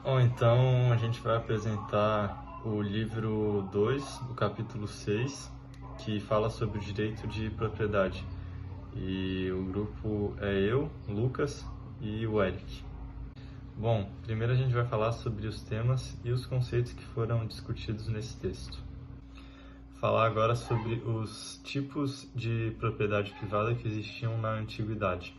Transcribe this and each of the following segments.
Bom, então a gente vai apresentar o livro 2, do capítulo 6, que fala sobre o direito de propriedade. E o grupo é eu, Lucas e o Eric. Bom, primeiro a gente vai falar sobre os temas e os conceitos que foram discutidos nesse texto. Falar agora sobre os tipos de propriedade privada que existiam na antiguidade.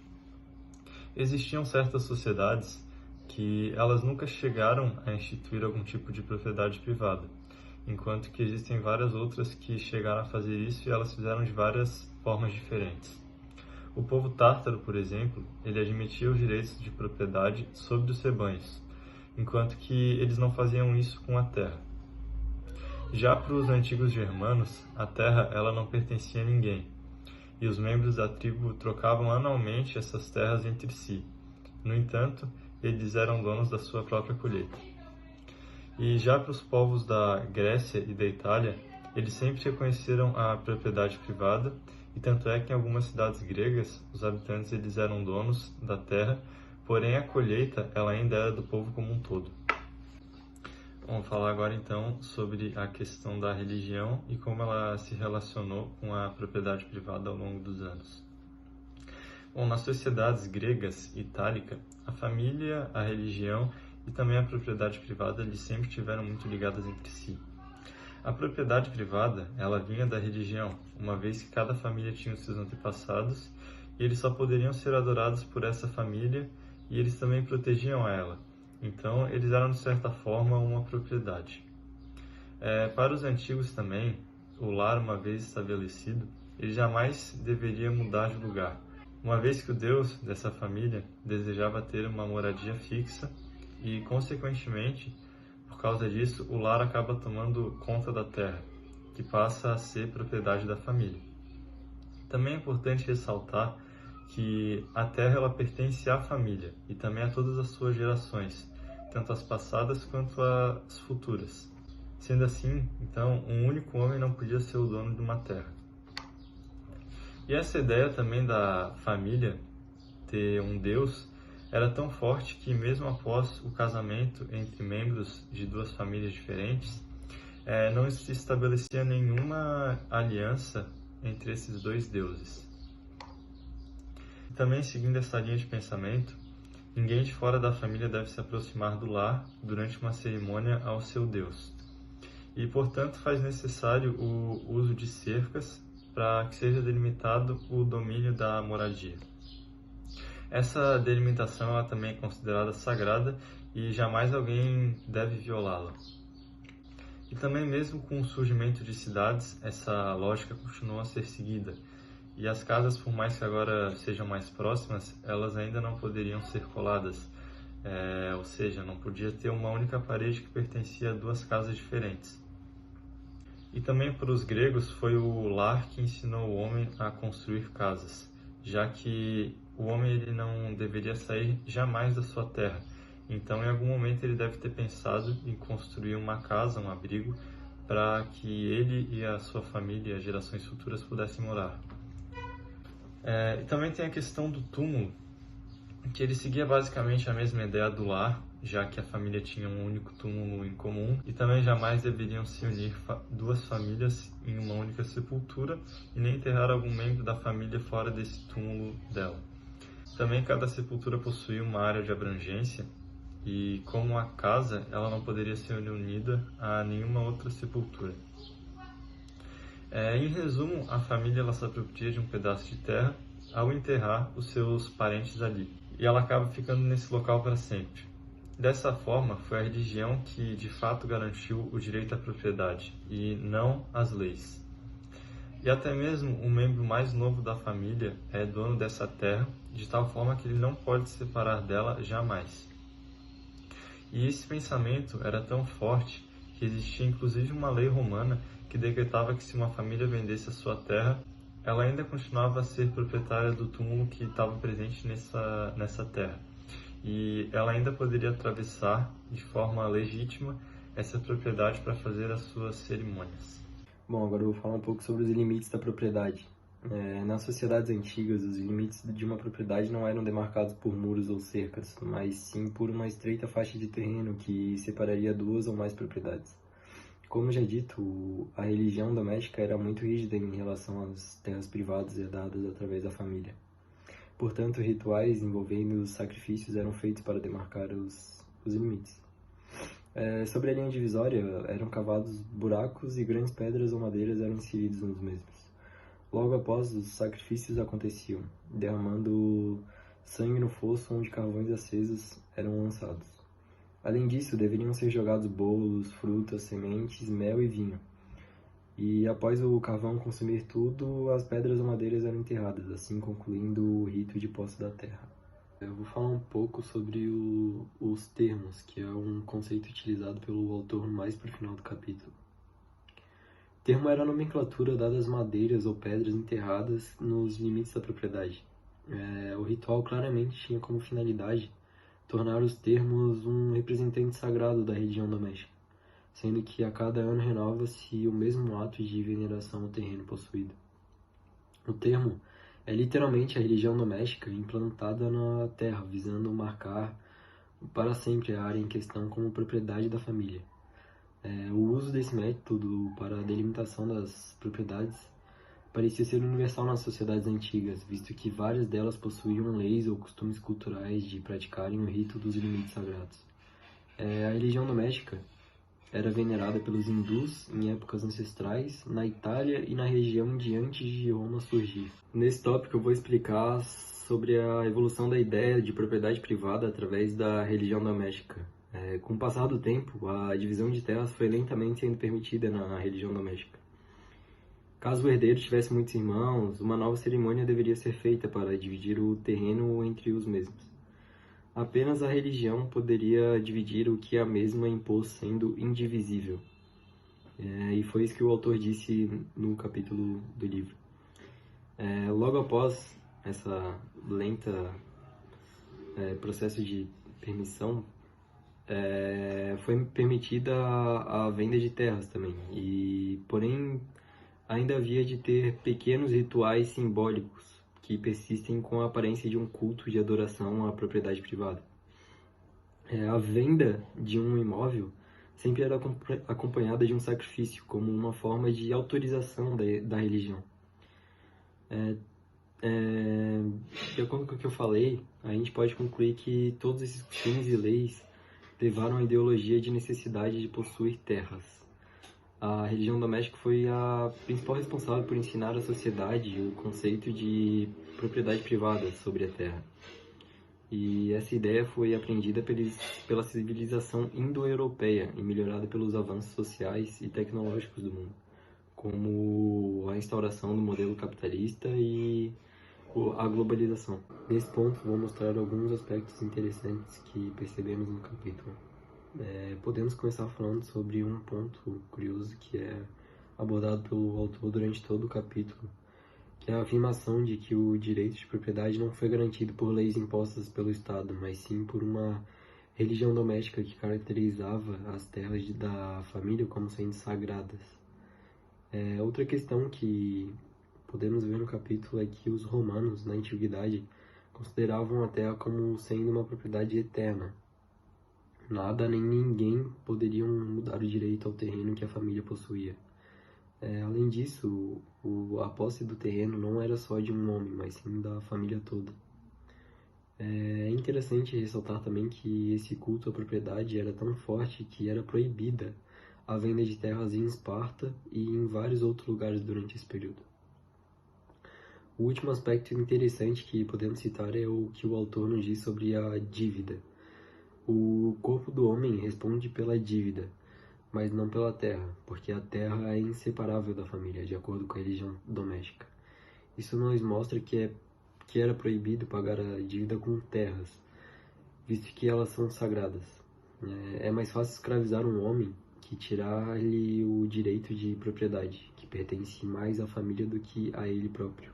Existiam certas sociedades que elas nunca chegaram a instituir algum tipo de propriedade privada, enquanto que existem várias outras que chegaram a fazer isso e elas fizeram de várias formas diferentes. O povo tártaro, por exemplo, ele admitia os direitos de propriedade sobre os rebanhos, enquanto que eles não faziam isso com a terra. Já para os antigos germanos, a terra ela não pertencia a ninguém, e os membros da tribo trocavam anualmente essas terras entre si. No entanto, eles eram donos da sua própria colheita. E já para os povos da Grécia e da Itália, eles sempre reconheceram a propriedade privada, e tanto é que em algumas cidades gregas, os habitantes eles eram donos da terra, porém a colheita ela ainda era do povo como um todo. Vamos falar agora então sobre a questão da religião e como ela se relacionou com a propriedade privada ao longo dos anos. Bom, nas sociedades gregas e itálica, a família, a religião e também a propriedade privada eles sempre estiveram muito ligadas entre si. A propriedade privada, ela vinha da religião, uma vez que cada família tinha os seus antepassados e eles só poderiam ser adorados por essa família e eles também protegiam ela. Então, eles eram de certa forma uma propriedade. Para os antigos também, o lar, uma vez estabelecido, ele jamais deveria mudar de lugar, uma vez que o Deus dessa família desejava ter uma moradia fixa e, consequentemente, por causa disso, o lar acaba tomando conta da terra, que passa a ser propriedade da família. Também é importante ressaltar que a terra ela pertence à família e também a todas as suas gerações, tanto as passadas quanto as futuras. Sendo assim, então, um único homem não podia ser o dono de uma terra. E essa ideia também da família ter um Deus era tão forte que mesmo após o casamento entre membros de duas famílias diferentes, não se estabelecia nenhuma aliança entre esses dois deuses. Também seguindo essa linha de pensamento, ninguém de fora da família deve se aproximar do lar durante uma cerimônia ao seu Deus. E, portanto, faz necessário o uso de cercas para que seja delimitado o domínio da moradia. Essa delimitação ela também é considerada sagrada e jamais alguém deve violá-la. E também mesmo com o surgimento de cidades, essa lógica continua a ser seguida. E as casas, por mais que agora sejam mais próximas, elas ainda não poderiam ser coladas. Ou seja, não podia ter uma única parede que pertencia a duas casas diferentes. E também para os gregos foi o lar que ensinou o homem a construir casas, já que o homem ele não deveria sair jamais da sua terra. Então, em algum momento, ele deve ter pensado em construir uma casa, um abrigo, para que ele e a sua família e as gerações futuras pudessem morar. E também tem a questão do túmulo, que ele seguia basicamente a mesma ideia do lar, já que a família tinha um único túmulo em comum, e também jamais deveriam se unir duas famílias em uma única sepultura e nem enterrar algum membro da família fora desse túmulo dela. Também cada sepultura possuía uma área de abrangência e, como a casa, ela não poderia ser unida a nenhuma outra sepultura. Em resumo, a família ela se apropria de um pedaço de terra ao enterrar os seus parentes ali, e ela acaba ficando nesse local para sempre. Dessa forma, foi a religião que de fato garantiu o direito à propriedade, e não as leis. E até mesmo o membro mais novo da família é dono dessa terra, de tal forma que ele não pode se separar dela jamais. E esse pensamento era tão forte que existia inclusive uma lei romana que decretava que se uma família vendesse a sua terra, ela ainda continuava a ser proprietária do túmulo que estava presente nessa terra. E ela ainda poderia atravessar de forma legítima essa propriedade para fazer as suas cerimônias. Bom, agora eu vou falar um pouco sobre os limites da propriedade. Nas sociedades antigas, os limites de uma propriedade não eram demarcados por muros ou cercas, mas sim por uma estreita faixa de terreno que separaria duas ou mais propriedades. Como já dito, a religião doméstica era muito rígida em relação às terras privadas herdadas através da família. Portanto, rituais envolvendo os sacrifícios eram feitos para demarcar os limites. Sobre a linha divisória, eram cavados buracos e grandes pedras ou madeiras eram inseridas nos mesmos. Logo após, os sacrifícios aconteciam, derramando sangue no fosso onde carvões acesos eram lançados. Além disso, deveriam ser jogados bolos, frutas, sementes, mel e vinho. E após o carvão consumir tudo, as pedras ou madeiras eram enterradas, assim concluindo o rito de posse da terra. Eu vou falar um pouco sobre os termos, que é um conceito utilizado pelo autor mais para o final do capítulo. Termo era a nomenclatura dada às madeiras ou pedras enterradas nos limites da propriedade. O ritual claramente tinha como finalidade tornar os termos um representante sagrado da religião doméstica, sendo que a cada ano renova-se o mesmo ato de veneração ao terreno possuído. O termo é literalmente a religião doméstica implantada na terra, visando marcar para sempre a área em questão como propriedade da família. O uso desse método para a delimitação das propriedades parecia ser universal nas sociedades antigas, visto que várias delas possuíam leis ou costumes culturais de praticarem o rito dos limites sagrados. A religião doméstica era venerada pelos hindus em épocas ancestrais, na Itália e na região de antes de Roma surgir. Nesse tópico eu vou explicar sobre a evolução da ideia de propriedade privada através da religião doméstica. Com o passar do tempo, a divisão de terras foi lentamente sendo permitida na religião doméstica. Caso o herdeiro tivesse muitos irmãos, uma nova cerimônia deveria ser feita para dividir o terreno entre os mesmos. Apenas a religião poderia dividir o que a mesma impôs sendo indivisível. E foi isso que o autor disse no capítulo do livro. Logo após essa lenta processo de permissão, foi permitida a venda de terras também, porém ainda havia de ter pequenos rituais simbólicos que persistem com a aparência de um culto de adoração à propriedade privada. A venda de um imóvel sempre era acompanhada de um sacrifício, como uma forma de autorização da religião. De acordo com o que eu falei, a gente pode concluir que todos esses costumes e leis levaram à ideologia de necessidade de possuir terras. A religião doméstica foi a principal responsável por ensinar à sociedade o conceito de propriedade privada sobre a terra. E essa ideia foi aprendida pela civilização indo-europeia e melhorada pelos avanços sociais e tecnológicos do mundo, como a instauração do modelo capitalista e a globalização. Nesse ponto, vou mostrar alguns aspectos interessantes que percebemos no capítulo. Podemos começar falando sobre um ponto curioso que é abordado pelo autor durante todo o capítulo, que é a afirmação de que o direito de propriedade não foi garantido por leis impostas pelo Estado, mas sim por uma religião doméstica que caracterizava as terras da família como sendo sagradas. Outra questão que podemos ver no capítulo é que os romanos, na antiguidade, consideravam a terra como sendo uma propriedade eterna. Nada nem ninguém poderiam mudar o direito ao terreno que a família possuía. Além disso, a posse do terreno não era só de um homem, mas sim da família toda. É interessante ressaltar também que esse culto à propriedade era tão forte que era proibida a venda de terras em Esparta e em vários outros lugares durante esse período. O último aspecto interessante que podemos citar é o que o autor nos diz sobre a dívida. O corpo do homem responde pela dívida, mas não pela terra, porque a terra é inseparável da família, de acordo com a religião doméstica. Isso nos mostra que era proibido pagar a dívida com terras, visto que elas são sagradas. É mais fácil escravizar um homem que tirar-lhe o direito de propriedade, que pertence mais à família do que a ele próprio.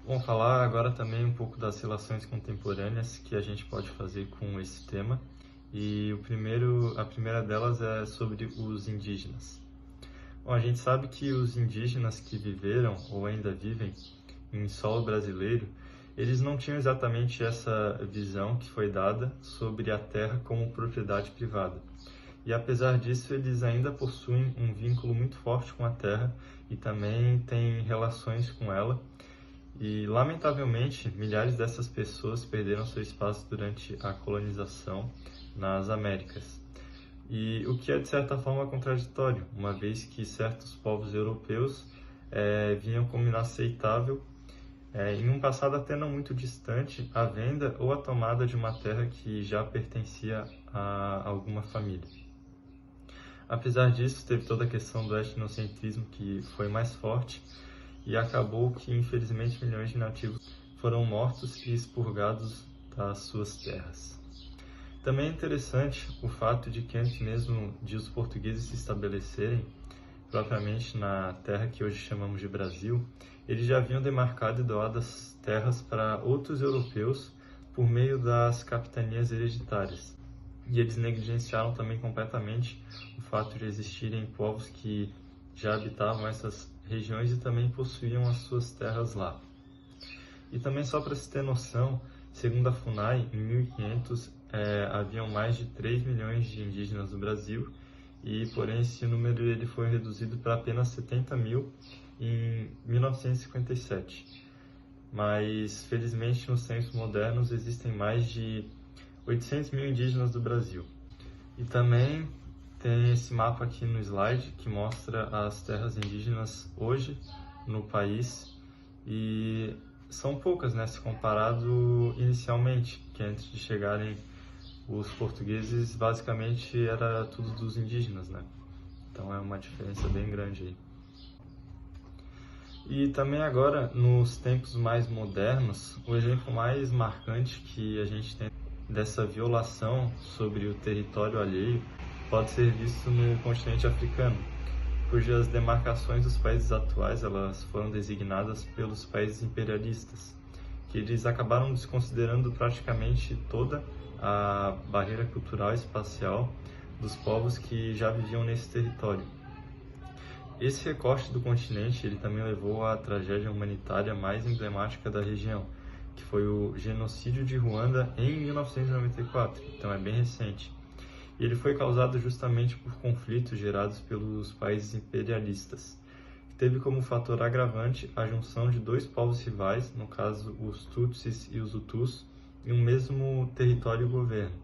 Vamos falar agora também um pouco das relações contemporâneas que a gente pode fazer com esse tema. E a primeira delas é sobre os indígenas. Bom, a gente sabe que os indígenas que viveram ou ainda vivem em solo brasileiro, eles não tinham exatamente essa visão que foi dada sobre a terra como propriedade privada. E apesar disso, eles ainda possuem um vínculo muito forte com a terra e também têm relações com ela. E, lamentavelmente, milhares dessas pessoas perderam seu espaço durante a colonização nas Américas. E o que é, de certa forma, contraditório, uma vez que certos povos europeus viam como inaceitável, em um passado até não muito distante, a venda ou a tomada de uma terra que já pertencia a alguma família. Apesar disso, teve toda a questão do etnocentrismo que foi mais forte e acabou que, infelizmente, milhões de nativos foram mortos e expurgados das suas terras. Também é interessante o fato de que antes mesmo de os portugueses se estabelecerem propriamente na terra que hoje chamamos de Brasil, eles já haviam demarcado e doado as terras para outros europeus por meio das capitanias hereditárias. E eles negligenciaram também completamente o fato de existirem povos que já habitavam essas regiões e também possuíam as suas terras lá. E também, só para se ter noção, segundo a FUNAI, em 1500 haviam mais de 3 milhões de indígenas no Brasil, e porém esse número ele foi reduzido para apenas 70 mil em 1957. Mas, felizmente, nos tempos modernos existem mais de 800 mil indígenas do Brasil. E também tem esse mapa aqui no slide que mostra as terras indígenas hoje no país, e são poucas, né, se comparado inicialmente, que antes de chegarem os portugueses basicamente era tudo dos indígenas, né? Então é uma diferença bem grande aí. E também agora, nos tempos mais modernos, o exemplo mais marcante que a gente tem dessa violação sobre o território alheio pode ser visto no continente africano, cujas demarcações dos países atuais elas foram designadas pelos países imperialistas, que eles acabaram desconsiderando praticamente toda a barreira cultural e espacial dos povos que já viviam nesse território. Esse recorte do continente ele também levou à tragédia humanitária mais emblemática da região, que foi o genocídio de Ruanda em 1994, então é bem recente. E ele foi causado justamente por conflitos gerados pelos países imperialistas. Teve como fator agravante a junção de dois povos rivais, no caso os Tutsis e os Hutus, em um mesmo território e governo,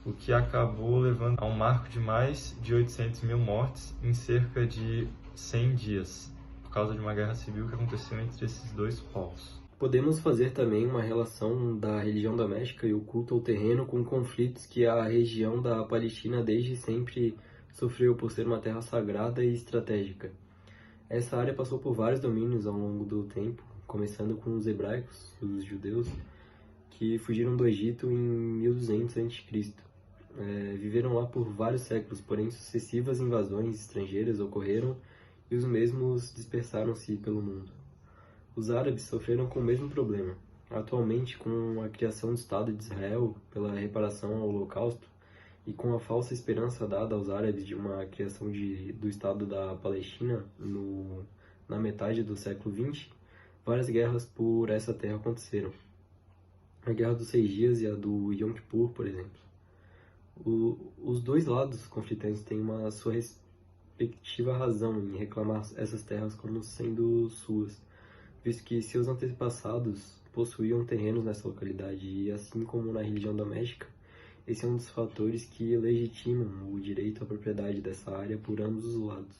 o que acabou levando a um marco de mais de 800 mil mortes em cerca de 100 dias, por causa de uma guerra civil que aconteceu entre esses dois povos. Podemos fazer também uma relação da religião doméstica e o culto ao terreno com conflitos que a região da Palestina desde sempre sofreu por ser uma terra sagrada e estratégica. Essa área passou por vários domínios ao longo do tempo, começando com os hebraicos, os judeus, que fugiram do Egito em 1200 a.C. Viveram lá por vários séculos, porém sucessivas invasões estrangeiras ocorreram e os mesmos dispersaram-se pelo mundo. Os árabes sofreram com o mesmo problema. Atualmente, com a criação do Estado de Israel pela reparação ao Holocausto e com a falsa esperança dada aos árabes de uma criação do Estado da Palestina na metade do século XX, várias guerras por essa terra aconteceram. A Guerra dos 6 Dias e a do Yom Kippur, por exemplo. Os dois lados conflitantes têm uma sua respectiva razão em reclamar essas terras como sendo suas, visto que seus antepassados possuíam terrenos nessa localidade e, assim como na religião doméstica, esse é um dos fatores que legitimam o direito à propriedade dessa área por ambos os lados.